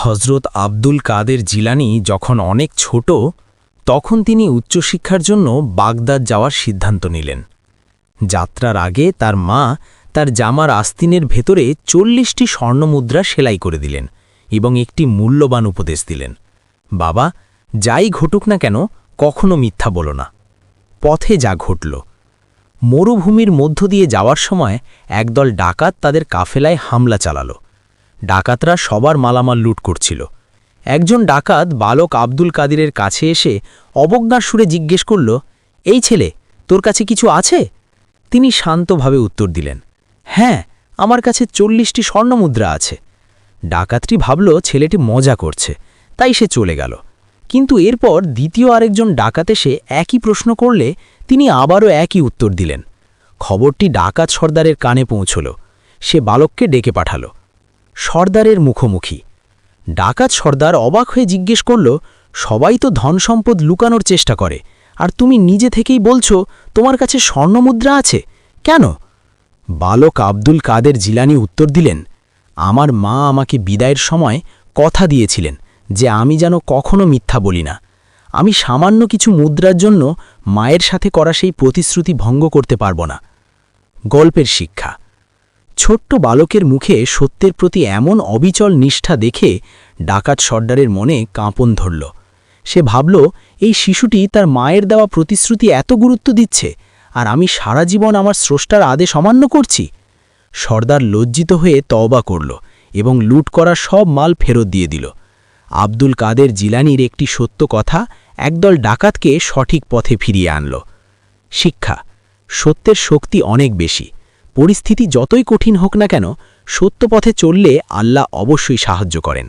হযরত আব্দুল কাদের জিলানী যখন অনেক ছোট তখন তিনি উচ্চশিক্ষার জন্য বাগদাদ যাওয়ার সিদ্ধান্ত নিলেন। যাত্রার আগে তার মা তার জামার আস্তিনের ভেতরে ৪০টি স্বর্ণমুদ্রা সেলাই করে দিলেন এবং একটি মূল্যবান উপদেশ দিলেন, বাবা, যাই ঘটুক না কেন কখনো মিথ্যা বলো না। পথে যা ঘটল, মরুভূমির মধ্য দিয়ে যাওয়ার সময় একদল ডাকাত তাদের কাফেলায় হামলা চালালো। ডাকাতরা সবার মালামাল লুট করছিল। একজন ডাকাত বালক আব্দুল কাদিরের কাছে এসে অবজ্ঞার সুরে জিজ্ঞেস করল, এই ছেলে, তোর কাছে কিছু আছে? তিনি শান্তভাবে উত্তর দিলেন, হ্যাঁ, আমার কাছে ৪০টি স্বর্ণমুদ্রা আছে। ডাকাতটি ভাবল ছেলেটি মজা করছে, তাই সে চলে গেল। কিন্তু এরপর দ্বিতীয় আরেকজন ডাকাত এসে একই প্রশ্ন করলে তিনি আবারও একই উত্তর দিলেন। খবরটি ডাকাত সর্দারের কানে পৌঁছল। সে বালককে ডেকে পাঠাল। সর্দারের মুখোমুখি ডাকাত সর্দার অবাক হয়ে জিজ্ঞেস করল, সবাই তো ধন সম্পদ লুকানোর চেষ্টা করে, আর তুমি নিজে থেকেই বলছো তোমার কাছে স্বর্ণমুদ্রা আছে, কেন? বালক আব্দুল কাদের জিলানী উত্তর দিলেন, আমার মা আমাকে বিদায়ের সময় কথা দিয়েছিলেন যে আমি যেন কখনো মিথ্যা বলি না। আমি সামান্য কিছু মুদ্রার জন্য মায়ের সাথে করা সেই প্রতিশ্রুতি ভঙ্গ করতে পারব না। গল্পের শিক্ষা, ছোট্ট বালকের মুখে সত্যের প্রতি এমন অবিচল নিষ্ঠা দেখে ডাকাত সর্দারের মনে কাঁপন ধরল। সে ভাবল, এই শিশুটি তার মায়ের দেওয়া প্রতিশ্রুতি এত গুরুত্ব দিচ্ছে, আর আমি সারা জীবন আমার স্রষ্টার আদেশ অমান্য করছি। সর্দার লজ্জিত হয়ে তওবা করল এবং লুট করা সব মাল ফেরত দিয়ে দিল। আব্দুল কাদের জিলানীর একটি সত্য কথা একদল ডাকাতকে সঠিক পথে ফিরিয়ে আনল। শিক্ষা, সত্যের শক্তি অনেক বেশি। পরিস্থিতি যতই কঠিন হোক না কেন, সত্য পথে চললে আল্লাহ অবশ্যই সাহায্য করেন।